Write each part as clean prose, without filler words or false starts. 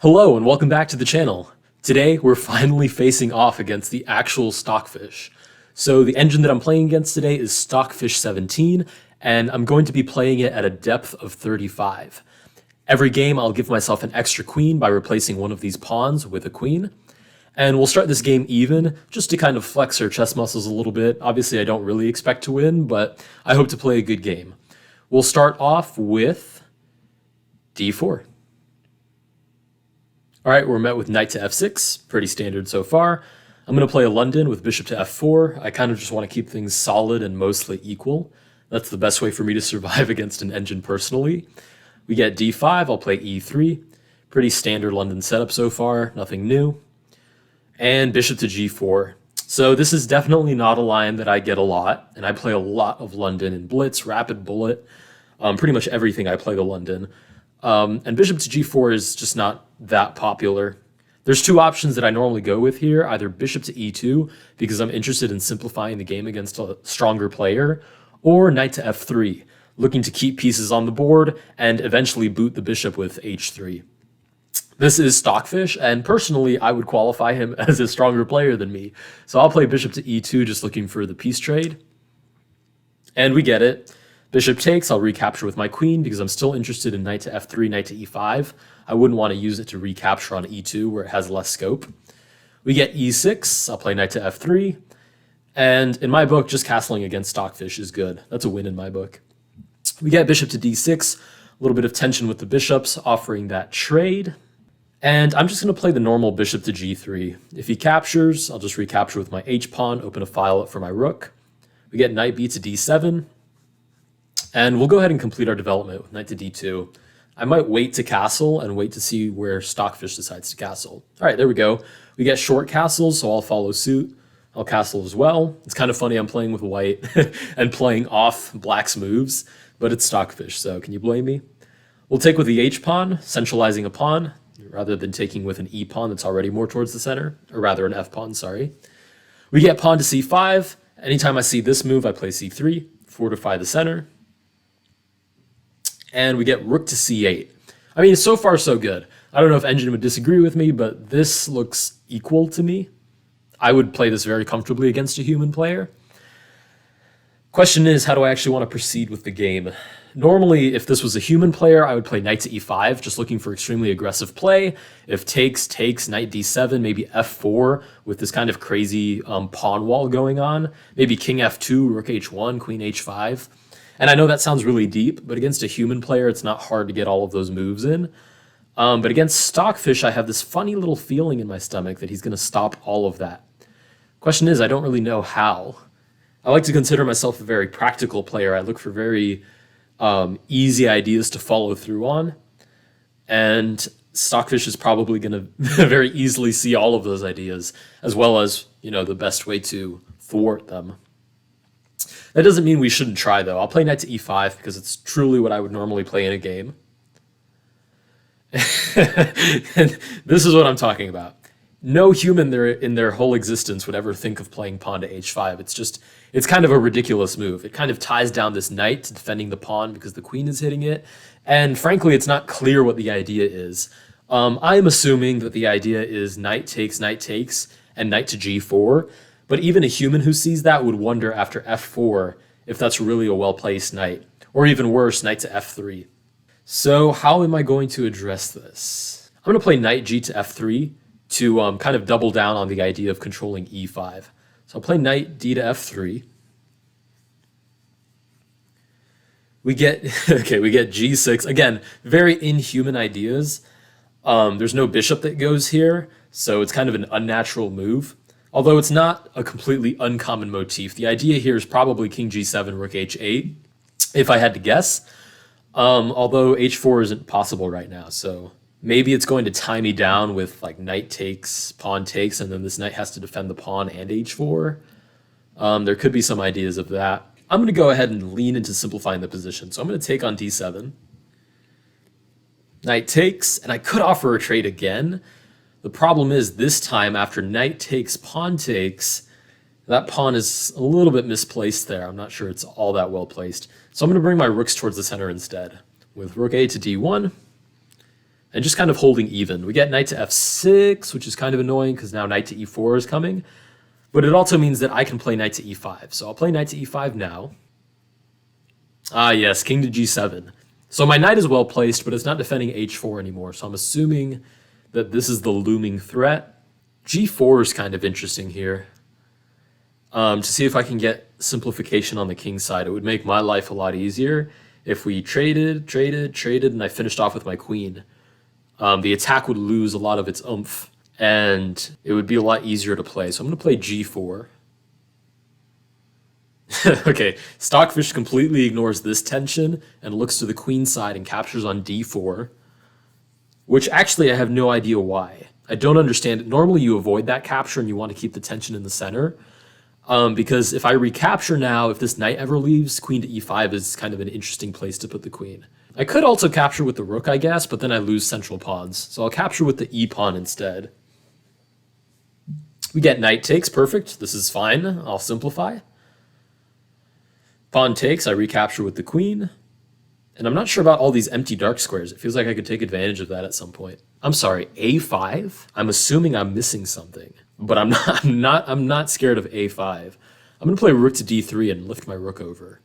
Hello and welcome back to the channel. Today we're finally facing off against the actual Stockfish. So the engine that I'm playing against today is Stockfish 17, and I'm going to be playing it at a depth of 35. Every game I'll give myself an extra queen by replacing one of these pawns with a queen. And we'll start this game even, just to kind of flex our chess muscles a little bit. Obviously I don't really expect to win, but I hope to play a good game. We'll start off with d4. All right, we're met with knight to f6, pretty standard so far. I'm going to play a London with bishop to f4. I kind of just want to keep things solid and mostly equal. That's the best way for me to survive against an engine personally. We get d5, I'll play e3. Pretty standard London setup so far, nothing new. And bishop to g4. So this is definitely not a line that I get a lot, and I play a lot of London in Blitz, Rapid Bullet, pretty much everything I play the London. And bishop to g4 is just not that popular. There's two options that I normally go with here, either bishop to e2, because I'm interested in simplifying the game against a stronger player, or knight to f3, looking to keep pieces on the board and eventually boot the bishop with h3. This is Stockfish, and personally, I would qualify him as a stronger player than me. So I'll play bishop to e2, just looking for the piece trade. And we get it. Bishop takes, I'll recapture with my queen because I'm still interested in knight to f3, knight to e5. I wouldn't want to use it to recapture on e2 where it has less scope. We get e6, I'll play knight to f3. And in my book, just castling against Stockfish is good. That's a win in my book. We get bishop to d6, a little bit of tension with the bishops, offering that trade. And I'm just going to play the normal bishop to g3. If he captures, I'll just recapture with my h-pawn, open a file up for my rook. We get knight b to d7. And we'll go ahead and complete our development with knight to d2. I might wait to castle and wait to see where Stockfish decides to castle. All right, there we go. We get short castles, so I'll follow suit. I'll castle as well. It's kind of funny I'm playing with white and playing off black's moves, but it's Stockfish, so can you blame me? We'll take with the h-pawn, centralizing a pawn, rather than taking with an e-pawn that's already more towards the center, or rather an f-pawn, sorry. We get pawn to c5. Anytime I see this move, I play c3, fortify the center. And we get rook to c8. I mean, so far so good. I don't know if Engine would disagree with me, but this looks equal to me. I would play this very comfortably against a human player. Question is, how do I actually want to proceed with the game? Normally, if this was a human player, I would play knight to e5, just looking for extremely aggressive play. If takes, knight d7, maybe f4 with this kind of crazy pawn wall going on. Maybe king f2, rook h1, queen h5. And I know that sounds really deep, but against a human player, it's not hard to get all of those moves in. But against Stockfish, I have this funny little feeling in my stomach that he's going to stop all of that. Question is, I don't really know how. I like to consider myself a very practical player. I look for very easy ideas to follow through on. And Stockfish is probably going to very easily see all of those ideas, as well as, the best way to thwart them. That doesn't mean we shouldn't try, though. I'll play knight to e5 because it's truly what I would normally play in a game. And this is what I'm talking about. No human in their whole existence would ever think of playing pawn to h5. It's kind of a ridiculous move. It kind of ties down this knight to defending the pawn because the queen is hitting it. And frankly, it's not clear what the idea is. I'm assuming that the idea is knight takes, and knight to g4. But even a human who sees that would wonder after f4 if that's really a well-placed knight. Or even worse, knight to f3. So how am I going to address this? I'm going to play knight g to f3 to kind of double down on the idea of controlling e5. So I'll play knight d to f3. We get g6. Again, very inhuman ideas. There's no bishop that goes here, so it's kind of an unnatural move. Although it's not a completely uncommon motif. The idea here is probably king g7, rook h8, if I had to guess. Although h4 isn't possible right now, so maybe it's going to tie me down with like knight takes, pawn takes, and then this knight has to defend the pawn and h4. There could be some ideas of that. I'm going to go ahead and lean into simplifying the position. So I'm going to take on d7. Knight takes, and I could offer a trade again. The problem is this time after knight takes, pawn takes, that pawn is a little bit misplaced there. I'm not sure it's all that well placed. So I'm going to bring my rooks towards the center instead with rook a to d1. and just kind of holding even. We get knight to f6, which is kind of annoying because now knight to e4 is coming. But it also means that I can play knight to e5. So I'll play knight to e5 now. Ah, yes, king to g7. So my knight is well placed, but it's not defending h4 anymore. So I'm assuming that this is the looming threat. g4 is kind of interesting here. To see if I can get simplification on the king side. It would make my life a lot easier if we traded, and I finished off with my queen. The attack would lose a lot of its oomph, and it would be a lot easier to play. So I'm going to play g4. Okay, Stockfish completely ignores this tension and looks to the queen side and captures on d4, which actually I have no idea why. I don't understand it. Normally you avoid that capture and you want to keep the tension in the center. Because if I recapture now, if this knight ever leaves, queen to e5 is kind of an interesting place to put the queen. I could also capture with the rook, I guess, but then I lose central pawns. So I'll capture with the e pawn instead. We get knight takes, perfect. This is fine. I'll simplify. Pawn takes, I recapture with the queen. And I'm not sure about all these empty dark squares. It feels like I could take advantage of that at some point. I'm sorry, a5? I'm assuming I'm missing something. But I'm not scared of a5. I'm gonna play rook to d3 and lift my rook over.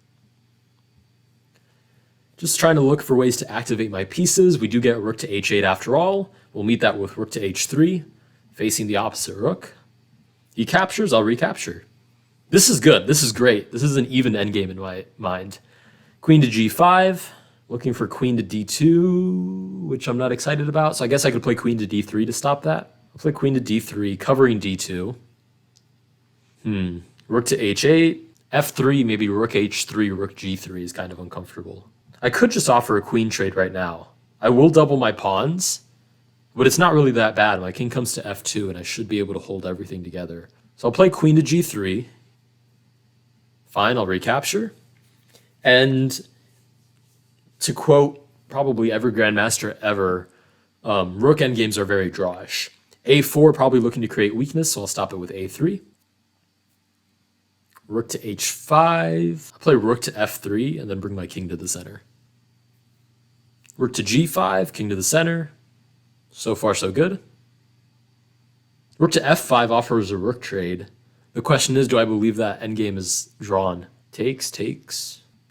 Just trying to look for ways to activate my pieces. We do get rook to h8 after all. We'll meet that with rook to h3, facing the opposite rook. He captures, I'll recapture. This is good, this is great. This is an even endgame in my mind. Queen to g5, looking for queen to d2, which I'm not excited about. So I guess I could play queen to d3 to stop that. I'll play queen to d3, covering d2. Rook to h8, f3, maybe rook h3, rook g3 is kind of uncomfortable. I could just offer a queen trade right now. I will double my pawns, but it's not really that bad. My king comes to f2, and I should be able to hold everything together. So I'll play queen to g3. Fine, I'll recapture. And to quote probably every grandmaster ever, rook endgames are very drawish. a4 probably looking to create weakness, so I'll stop it with a3. Rook to h5. I'll play rook to f3 and then bring my king to the center. Rook to g5, king to the center. So far, so good. Rook to f5 offers a rook trade. The question is, do I believe that endgame is drawn? Takes.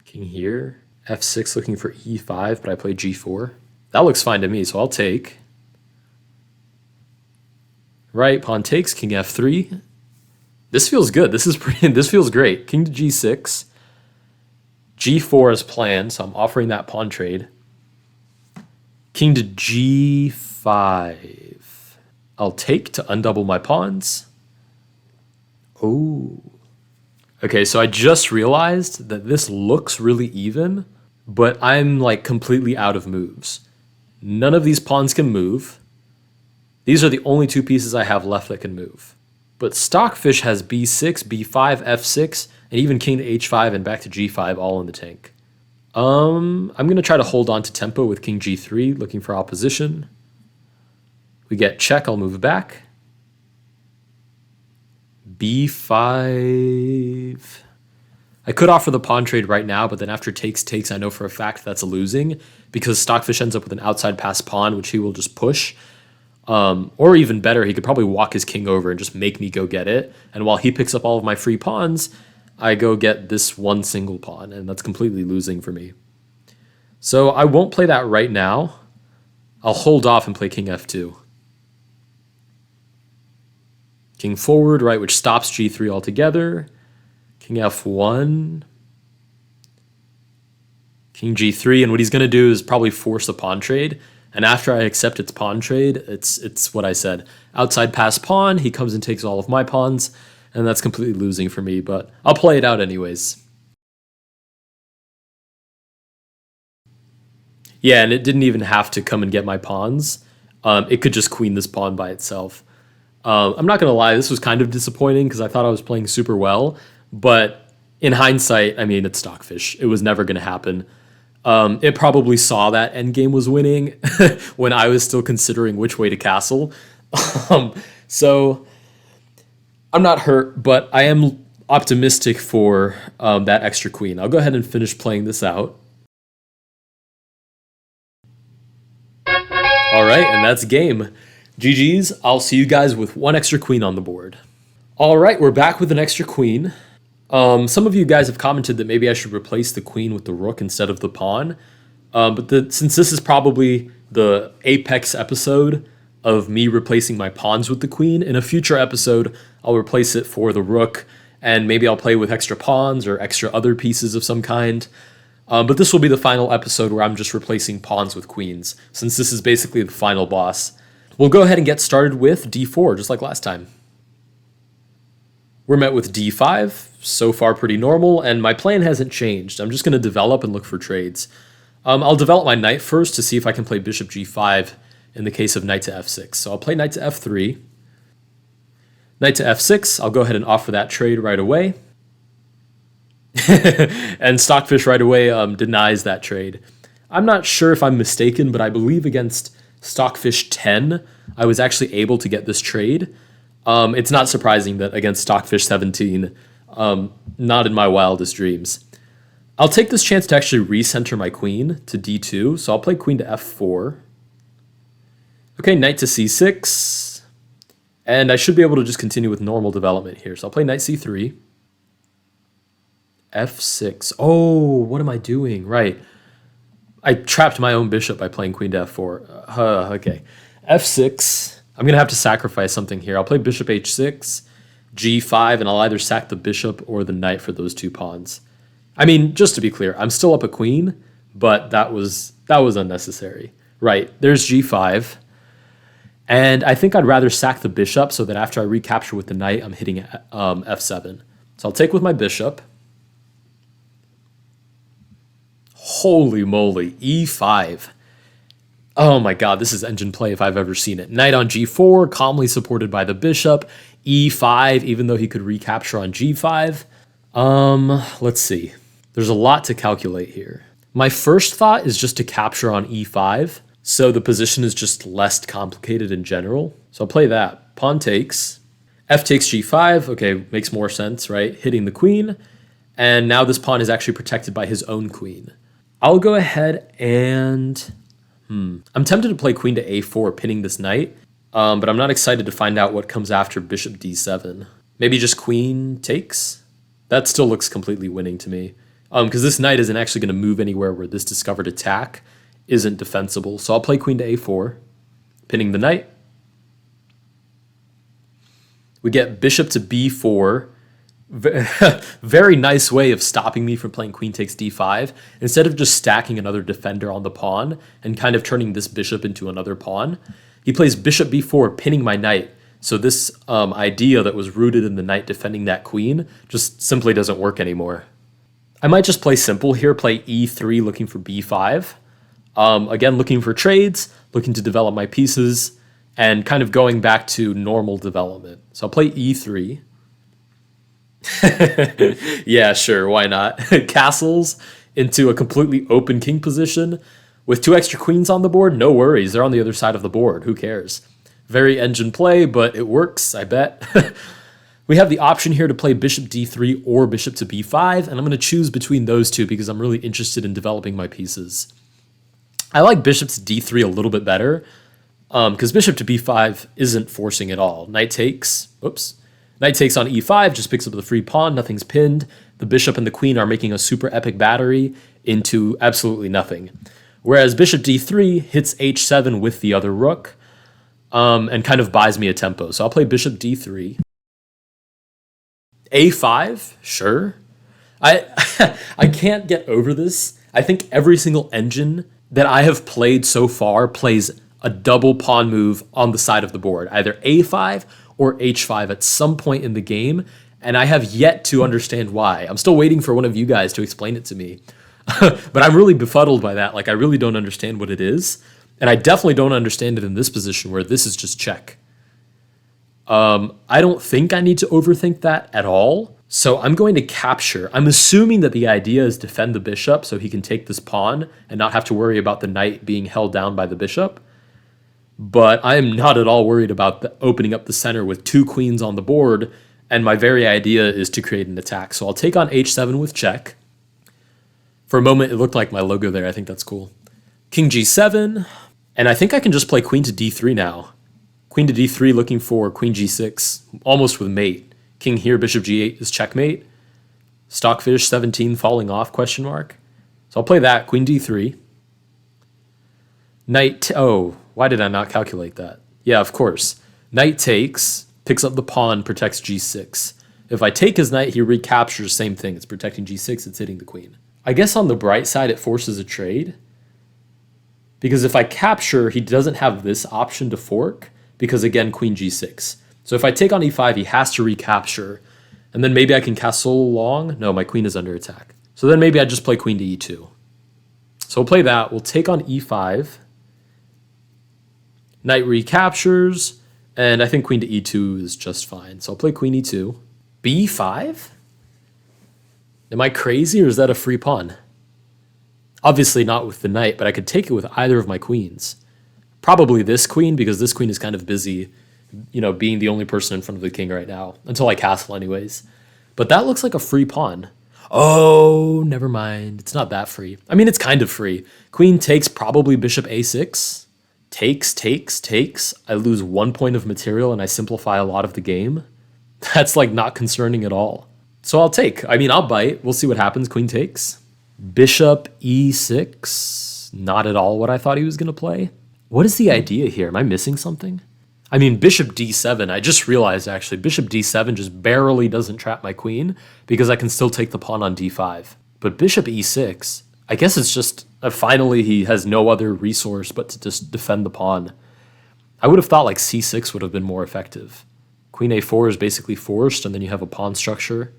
King here. f6 looking for e5, but I play g4. That looks fine to me, so I'll take. Right, pawn takes, king f3. This feels good. This feels great. King to g6. g4 is planned, so I'm offering that pawn trade. King to g5. I'll take to undouble my pawns. Oh. Okay, so I just realized that this looks really even, but I'm like completely out of moves. None of these pawns can move. These are the only two pieces I have left that can move. But Stockfish has b6, b5, f6, and even king to h5 and back to g5 all in the tank. I'm going to try to hold on to tempo with king g3, looking for opposition. We get check, I'll move back. b5. I could offer the pawn trade right now, but then after takes, I know for a fact that's a losing because Stockfish ends up with an outside pass pawn, which he will just push. Or even better, he could probably walk his king over and just make me go get it. And while he picks up all of my free pawns, I go get this one single pawn, and that's completely losing for me. So I won't play that right now. I'll hold off and play king f2. King forward, right, which stops g3 altogether. King f1. King g3, and what he's going to do is probably force a pawn trade. And after I accept its pawn trade, it's what I said. Outside pass pawn, he comes and takes all of my pawns, and that's completely losing for me, but I'll play it out anyways. Yeah, and it didn't even have to come and get my pawns. It could just queen this pawn by itself. I'm not going to lie, this was kind of disappointing because I thought I was playing super well, but in hindsight, I mean, it's Stockfish. It was never going to happen. It probably saw that endgame was winning when I was still considering which way to castle. So I'm not hurt, but I am optimistic for that extra queen. I'll go ahead and finish playing this out. All right, and that's game. GG's. I'll see you guys with one extra queen on the board. All right, we're back with an extra queen. Some of you guys have commented that maybe I should replace the queen with the rook instead of the pawn. Since this is probably the apex episode of me replacing my pawns with the queen, in a future episode, I'll replace it for the rook, and maybe I'll play with extra pawns or extra other pieces of some kind. But this will be the final episode where I'm just replacing pawns with queens, since this is basically the final boss. We'll go ahead and get started with d4, just like last time. We're met with d5, so far pretty normal, and my plan hasn't changed. I'm just going to develop and look for trades. I'll develop my knight first to see if I can play bishop g5 in the case of knight to f6. So I'll play knight to f3. Knight to f6, I'll go ahead and offer that trade right away. And Stockfish right away denies that trade. I'm not sure if I'm mistaken, but I believe against Stockfish 10, I was actually able to get this trade. It's not surprising that against Stockfish 17, not in my wildest dreams. I'll take this chance to actually recenter my queen to d2, so I'll play queen to f4. Okay, knight to c6, and I should be able to just continue with normal development here. So I'll play knight c3. f6. Oh, what am I doing? Right. I trapped my own bishop by playing queen to f4. Okay. f6. I'm going to have to sacrifice something here. I'll play bishop h6, g5, and I'll either sack the bishop or the knight for those two pawns. I mean, just to be clear, I'm still up a queen, but that was unnecessary. Right. There's g5. And I think I'd rather sack the bishop so that after I recapture with the knight, I'm hitting f7. So I'll take with my bishop. Holy moly, e5. Oh my god, this is engine play if I've ever seen it. Knight on g4, calmly supported by the bishop. e5, even though he could recapture on g5. Let's see. There's a lot to calculate here. My first thought is just to capture on e5, so the position is just less complicated in general. So I'll play that. Pawn takes. F takes g5. Okay, makes more sense, right? Hitting the queen. And now this pawn is actually protected by his own queen. I'll go ahead and... I'm tempted to play queen to a4, pinning this knight, but I'm not excited to find out what comes after bishop d7. Maybe just queen takes? That still looks completely winning to me, because this knight isn't actually going to move anywhere where this discovered attack isn't defensible. So I'll play queen to a4, pinning the knight. We get bishop to b4. Very nice way of stopping me from playing queen takes d5. Instead of just stacking another defender on the pawn and kind of turning this bishop into another pawn, he plays bishop b4, pinning my knight. So this idea that was rooted in the knight defending that queen just simply doesn't work anymore. I might just play simple here, play e3 looking for b5. Again, looking for trades, looking to develop my pieces, and kind of going back to normal development. So I'll play e3. Yeah, sure, why not? Castles into a completely open king position with two extra queens on the board? No worries, they're on the other side of the board. Who cares? Very engine play, but it works, I bet. We have the option here to play bishop d3 or bishop to b5, and I'm going to choose between those two because I'm really interested in developing my pieces. I like bishop to d3 a little bit better because bishop to b5 isn't forcing at all. Knight takes, Knight takes on e5, just picks up the free pawn, nothing's pinned. The bishop and the queen are making a super epic battery into absolutely nothing. Whereas bishop d3 hits h7 with the other rook and kind of buys me a tempo. So I'll play bishop d3. a5, sure. I can't get over this. I think every single engine that I have played so far plays a double pawn move on the side of the board, either a5 or h5 at some point in the game, and I have yet to understand why. I'm still waiting for one of you guys to explain it to me. But I'm really befuddled by that. Like, I really don't understand what it is, and I definitely don't understand it in this position where this is just check. I don't think I need to overthink that at all. So I'm going to capture. I'm assuming that the idea is defend the bishop so he can take this pawn and not have to worry about the knight being held down by the bishop. But I am not at all worried about opening up the center with two queens on the board, and my very idea is to create an attack. So I'll take on h7 with check. For a moment, it looked like my logo there. I think that's cool. King g7, And I think I can just play queen to d3 now. Queen to d3 looking for queen g6, almost with mate. King here, bishop g8 is checkmate. Stockfish 17 falling off, question mark. So I'll play that, queen d3. Knight, oh, why did I not calculate that? Yeah, of course. Knight takes, picks up the pawn, protects g6. If I take his knight, he recaptures, same thing. It's protecting g6, it's hitting the queen. I guess on the bright side, it forces a trade. Because if I capture, he doesn't have this option to fork, because again, queen g6. So if I take on e5, he has to recapture. And then maybe I can castle along. No, my queen is under attack. So then maybe I just play queen to e2. So we'll play that. We'll take on e5. Knight recaptures. And I think queen to e2 is just fine. So I'll play queen e2. b5? Am I crazy or is that a free pawn? Obviously not with the knight, but I could take it with either of my queens. Probably this queen, because this queen is kind of busy, being the only person in front of the king right now. Until I castle anyways. But that looks like a free pawn. Oh, never mind. It's not that free. I mean, it's kind of free. Queen takes, probably bishop a6. Takes. I lose 1 point of material and I simplify a lot of the game. That's like not concerning at all. So I'll take. I mean, I'll bite. We'll see what happens. Queen takes. Bishop e6. Not at all what I thought he was going to play. What is the idea here? Am I missing something? I mean, bishop d7. I just realized, actually, bishop d7 just barely doesn't trap my queen because I can still take the pawn on d5. But bishop e6, I guess it's just finally he has no other resource but to just defend the pawn. I would have thought like c6 would have been more effective. Queen a4 is basically forced, and then you have a pawn structure.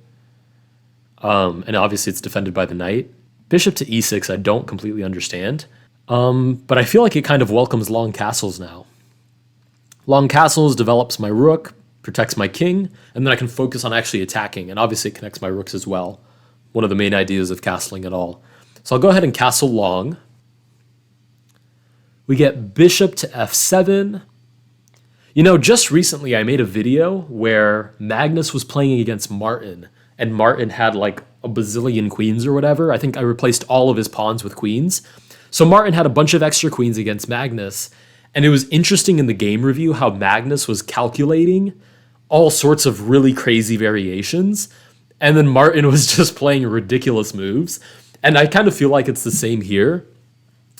And obviously it's defended by the knight. Bishop to e6 I don't completely understand. But I feel like it kind of welcomes long castles now. Long castles develops my rook, protects my king, and then I can focus on actually attacking, and obviously it connects my rooks as well. One of the main ideas of castling at all. So I'll go ahead and castle long. We get bishop to f7. Just recently I made a video where Magnus was playing against Martin, and Martin had like a bazillion queens or whatever. I think I replaced all of his pawns with queens. So Martin had a bunch of extra queens against Magnus, and it was interesting in the game review how Magnus was calculating all sorts of really crazy variations, and then Martin was just playing ridiculous moves. And I kind of feel like it's the same here.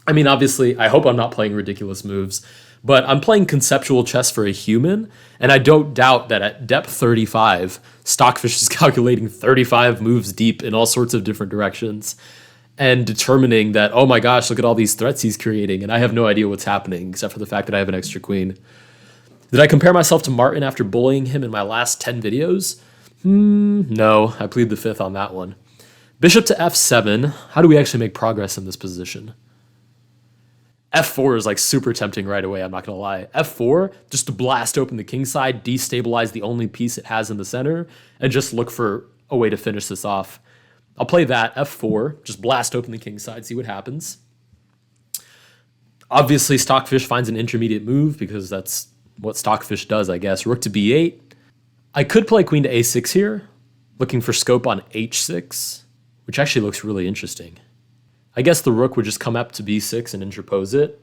I mean, obviously, I hope I'm not playing ridiculous moves, but I'm playing conceptual chess for a human, and I don't doubt that at depth 35, Stockfish is calculating 35 moves deep in all sorts of different directions and determining that, oh my gosh, look at all these threats he's creating, and I have no idea what's happening except for the fact that I have an extra queen. Did I compare myself to Martin after bullying him in my last 10 videos? No, I plead the fifth on that one. Bishop to f7. How do we actually make progress in this position? f4 is like super tempting right away, I'm not going to lie. f4, just to blast open the king side, destabilize the only piece it has in the center, and just look for a way to finish this off. I'll play that, f4, just blast open the king side, see what happens. Obviously, Stockfish finds an intermediate move because that's what Stockfish does, I guess. Rook to b8. I could play queen to a6 here, looking for scope on h6, which actually looks really interesting. I guess the rook would just come up to b6 and interpose it.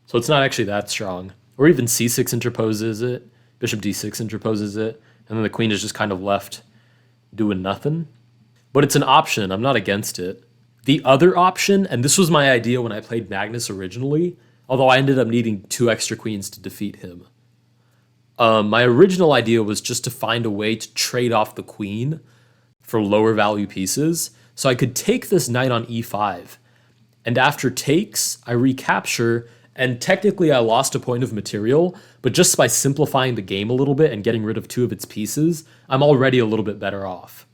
So it's not actually that strong. Or even c6 interposes it, bishop d6 interposes it, and then the queen is just kind of left doing nothing. But it's an option, I'm not against it. The other option, and this was my idea when I played Magnus originally, although I ended up needing 2 extra queens to defeat him. My original idea was just to find a way to trade off the queen for lower value pieces, so I could take this knight on e5, and after takes, I recapture, and technically I lost a point of material, but just by simplifying the game a little bit and getting rid of 2 of its pieces, I'm already a little bit better off.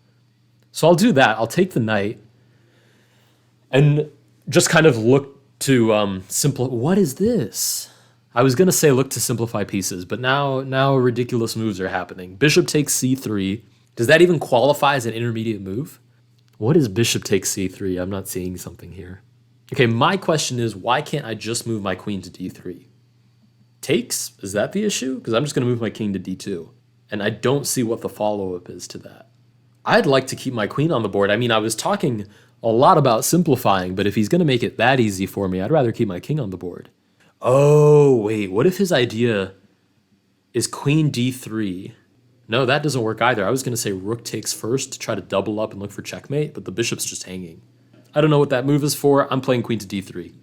So I'll do that, I'll take the knight, and just kind of look to what is this? I was going to say look to simplify pieces, but now ridiculous moves are happening. Bishop takes c3. Does that even qualify as an intermediate move? What is bishop takes c3? I'm not seeing something here. Okay, my question is, why can't I just move my queen to d3? Takes? Is that the issue? Because I'm just going to move my king to d2. And I don't see what the follow-up is to that. I'd like to keep my queen on the board. I mean, I was talking a lot about simplifying, but if he's going to make it that easy for me, I'd rather keep my king on the board. Oh, wait, what if his idea is queen d3? No, that doesn't work either. I was going to say rook takes first to try to double up and look for checkmate, but the bishop's just hanging. I don't know what that move is for. I'm playing queen to d3.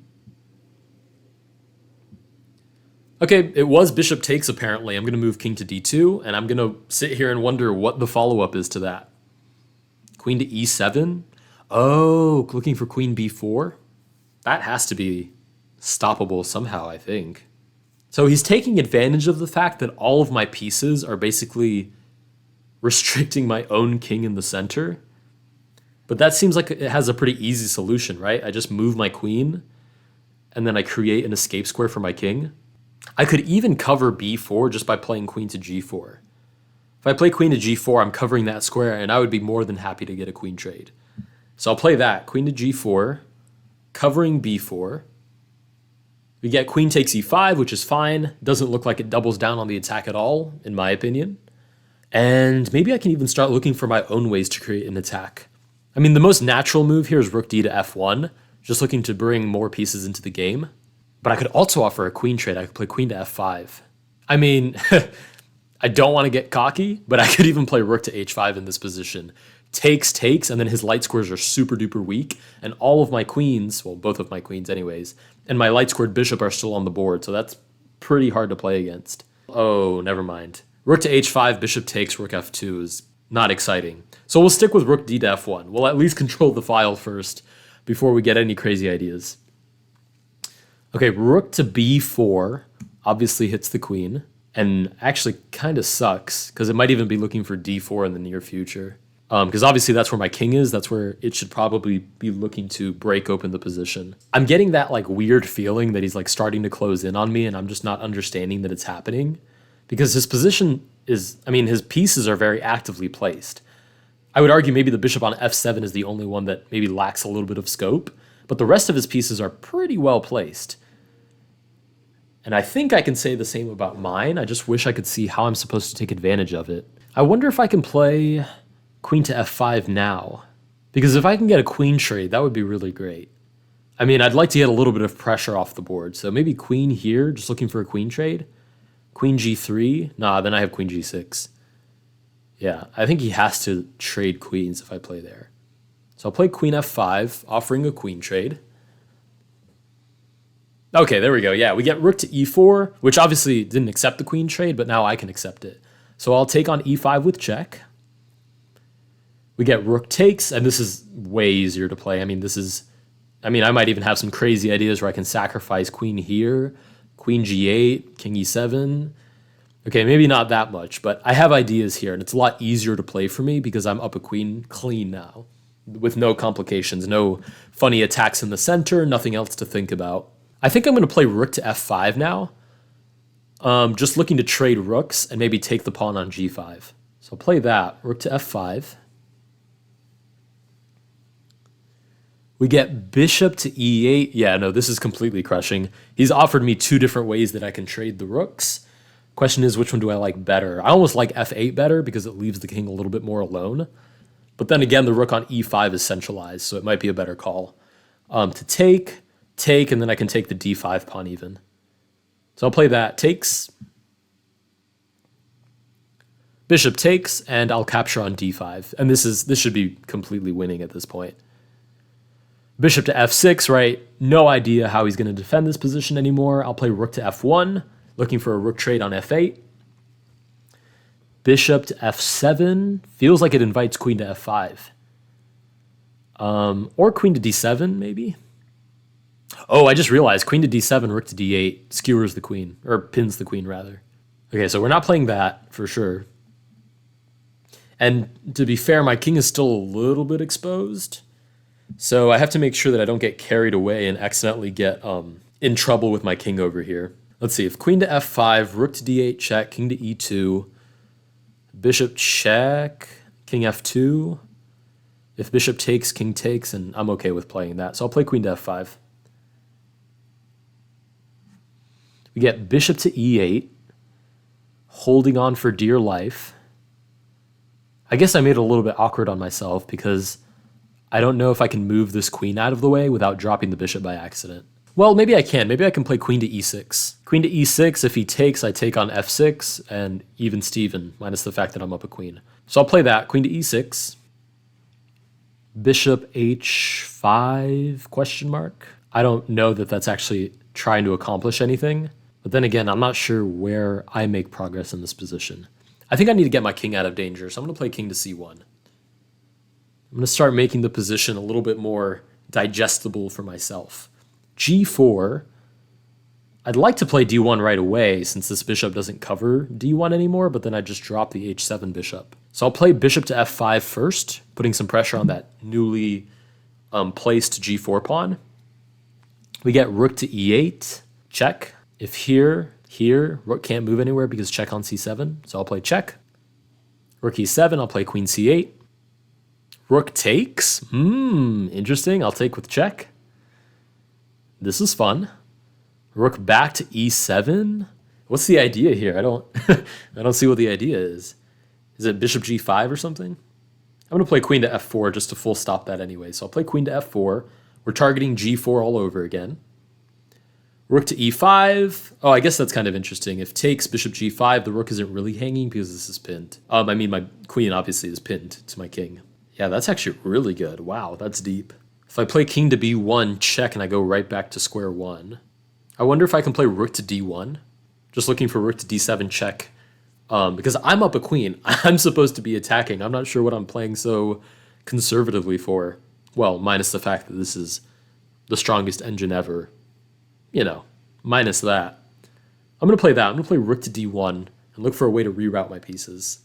Okay, it was bishop takes apparently. I'm going to move king to d2, and I'm going to sit here and wonder what the follow-up is to that. Queen to e7? Oh, looking for queen b4? That has to be stoppable somehow, I think. So he's taking advantage of the fact that all of my pieces are basically restricting my own king in the center. But that seems like it has a pretty easy solution, right? I just move my queen, and then I create an escape square for my king. I could even cover b4 just by playing queen to g4. If I play queen to g4, I'm covering that square, and I would be more than happy to get a queen trade. So I'll play that, queen to g4, covering b4. We get queen takes e5, which is fine. Doesn't look like it doubles down on the attack at all, in my opinion. And maybe I can even start looking for my own ways to create an attack. I mean, the most natural move here is rook d to f1, just looking to bring more pieces into the game. But I could also offer a queen trade. I could play queen to f5. I mean, I don't want to get cocky, but I could even play rook to h5 in this position. Takes, and then his light squares are super duper weak, and all of my queens, well, both of my queens anyways, and my light squared bishop are still on the board, so that's pretty hard to play against. Oh, never mind. Rook to h5, bishop takes, rook f2 is not exciting. So we'll stick with rook d to f1. We'll at least control the file first before we get any crazy ideas. Okay, rook to b4 obviously hits the queen, and actually kind of sucks, because it might even be looking for d4 in the near future. Because obviously that's where my king is. That's where it should probably be looking to break open the position. I'm getting that like weird feeling that he's like starting to close in on me, and I'm just not understanding that it's happening. Because his position is, I mean, his pieces are very actively placed. I would argue maybe the bishop on f7 is the only one that maybe lacks a little bit of scope, but the rest of his pieces are pretty well placed. And I think I can say the same about mine. I just wish I could see how I'm supposed to take advantage of it. I wonder if I can play queen to f5 now. Because if I can get a queen trade, that would be really great. I mean, I'd like to get a little bit of pressure off the board. So maybe queen here, just looking for a queen trade. Queen g3. Nah, then I have queen g6. Yeah, I think he has to trade queens if I play there. So I'll play queen f5, offering a queen trade. Okay, there we go. Yeah, we get rook to e4, which obviously didn't accept the queen trade, but now I can accept it. So I'll take on e5 with check. We get rook takes, and this is way easier to play. I mean, I might even have some crazy ideas where I can sacrifice queen here, queen g8, king e7. Okay, maybe not that much, but I have ideas here, and it's a lot easier to play for me because I'm up a queen clean now, with no complications, no funny attacks in the center, nothing else to think about. I think I'm going to play rook to f5 now, just looking to trade rooks and maybe take the pawn on g5. So I'll play that, rook to f5. We get bishop to e8. Yeah, no, this is completely crushing. He's offered me two different ways that I can trade the rooks. Question is, which one do I like better? I almost like f8 better because it leaves the king a little bit more alone. But then again, the rook on e5 is centralized, so it might be a better call. To take, and then I can take the d5 pawn even. So I'll play that. Takes. Bishop takes, and I'll capture on d5. And this should be completely winning at this point. Bishop to f6, right? No idea how he's going to defend this position anymore. I'll play rook to f1, looking for a rook trade on f8. Bishop to f7. Feels like it invites queen to f5. Or queen to d7, maybe? Oh, I just realized queen to d7, rook to d8 skewers the queen, or pins the queen, rather. Okay, so we're not playing that, for sure. And to be fair, my king is still a little bit exposed. So I have to make sure that I don't get carried away and accidentally get in trouble with my king over here. Let's see, if queen to f5, rook to d8 check, king to e2, bishop check, king f2. If bishop takes, king takes, and I'm okay with playing that. So I'll play queen to f5. We get bishop to e8, holding on for dear life. I guess I made it a little bit awkward on myself because I don't know if I can move this queen out of the way without dropping the bishop by accident. Well, maybe I can. Maybe I can play queen to e6. Queen to e6, if he takes, I take on f6, and even Steven, minus the fact that I'm up a queen. So I'll play that, queen to e6. Bishop h5, question mark? I don't know that that's actually trying to accomplish anything. But then again, I'm not sure where I make progress in this position. I think I need to get my king out of danger, so I'm going to play king to c1. I'm going to start making the position a little bit more digestible for myself. g4. I'd like to play d1 right away since this bishop doesn't cover d1 anymore, but then I just drop the h7 bishop. So I'll play bishop to f5 first, putting some pressure on that newly placed g4 pawn. We get rook to e8, check. If here, rook can't move anywhere because check on c7, so I'll play check. Rook e7, I'll play queen c8. Rook takes, interesting, I'll take with check. This is fun. Rook back to e7. What's the idea here? I don't see what the idea is. Is it bishop g5 or something? I'm going to play queen to f4 just to full stop that anyway. So I'll play queen to f4. We're targeting g4 all over again. Rook to e5. Oh, I guess that's kind of interesting. If takes bishop g5, the rook isn't really hanging because this is pinned. I mean, my queen obviously is pinned to my king. Yeah, that's actually really good. Wow, that's deep. If I play king to b1, check, and I go right back to square one. I wonder if I can play rook to d1. Just looking for rook to d7, check. Because I'm up a queen. I'm supposed to be attacking. I'm not sure what I'm playing so conservatively for. Well, minus the fact that this is the strongest engine ever. You know, minus that. I'm going to play that. I'm going to play rook to d1 and look for a way to reroute my pieces.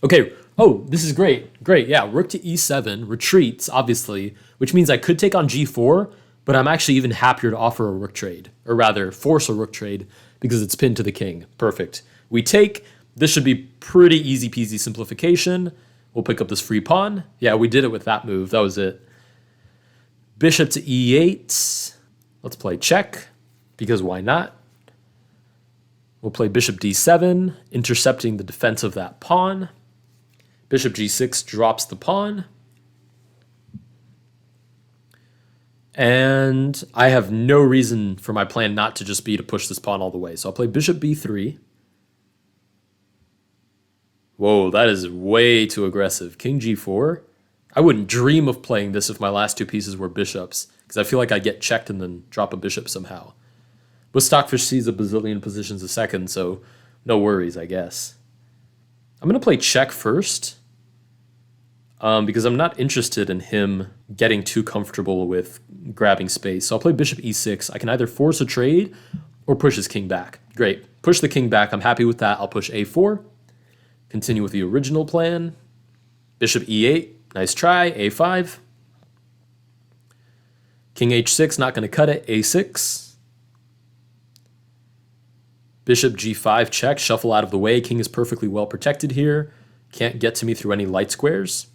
Okay. Oh, this is great. Great. Yeah, rook to e7 retreats, obviously, which means I could take on g4, but I'm actually even happier to offer a rook trade, or rather force a rook trade because it's pinned to the king. Perfect. We take. This should be pretty easy peasy simplification. We'll pick up this free pawn. Yeah, we did it with that move. That was it. Bishop to e8. Let's play check, because why not? We'll play bishop d7, intercepting the defense of that pawn. Bishop g6 drops the pawn. And I have no reason for my plan not to just be to push this pawn all the way. So I'll play bishop b3. Whoa, that is way too aggressive. King g4. I wouldn't dream of playing this if my last two pieces were bishops, because I feel like I'd get checked and then drop a bishop somehow. But Stockfish sees a bazillion positions a second, so no worries, I guess. I'm going to play check first, because I'm not interested in him getting too comfortable with grabbing space. So I'll play bishop e6. I can either force a trade or push his king back. Great. Push the king back. I'm happy with that. I'll push a4. Continue with the original plan. Bishop e8. Nice try. a5. King h6. Not going to cut it. a6. Bishop g5 check. Shuffle out of the way. King is perfectly well protected here. Can't get to me through any light squares.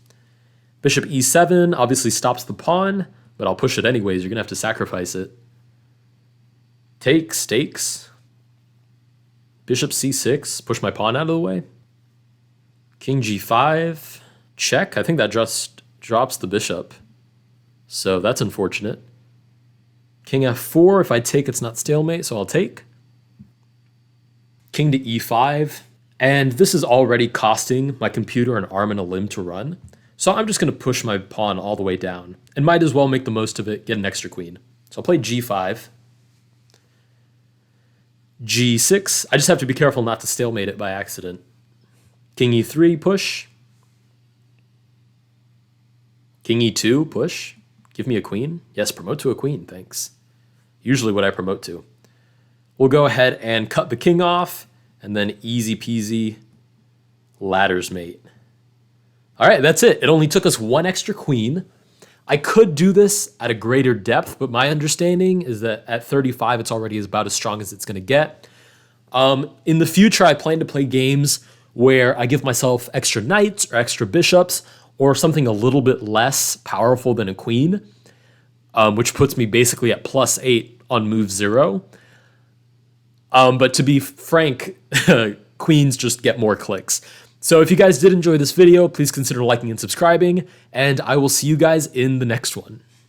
Bishop e7 obviously stops the pawn, but I'll push it anyways. You're going to have to sacrifice it. Takes. Bishop c6. Push my pawn out of the way. King g5. Check. I think that just drops the bishop. So that's unfortunate. King f4. If I take, it's not stalemate, so I'll take. King to e5. And this is already costing my computer an arm and a limb to run. So I'm just going to push my pawn all the way down. And might as well make the most of it, get an extra queen. So I'll play g5. g6. I just have to be careful not to stalemate it by accident. King e3, push. King e2, push. Give me a queen. Yes, promote to a queen, thanks. Usually what I promote to. We'll go ahead and cut the king off, and then easy peasy ladders mate. All right, that's it. It only took us one extra queen. I could do this at a greater depth, but my understanding is that at 35, it's already about as strong as it's going to get. In the future, I plan to play games where I give myself extra knights or extra bishops or something a little bit less powerful than a queen, which puts me basically at +8 on move 0. But to be frank, queens just get more clicks. So if you guys did enjoy this video, please consider liking and subscribing, and I will see you guys in the next one.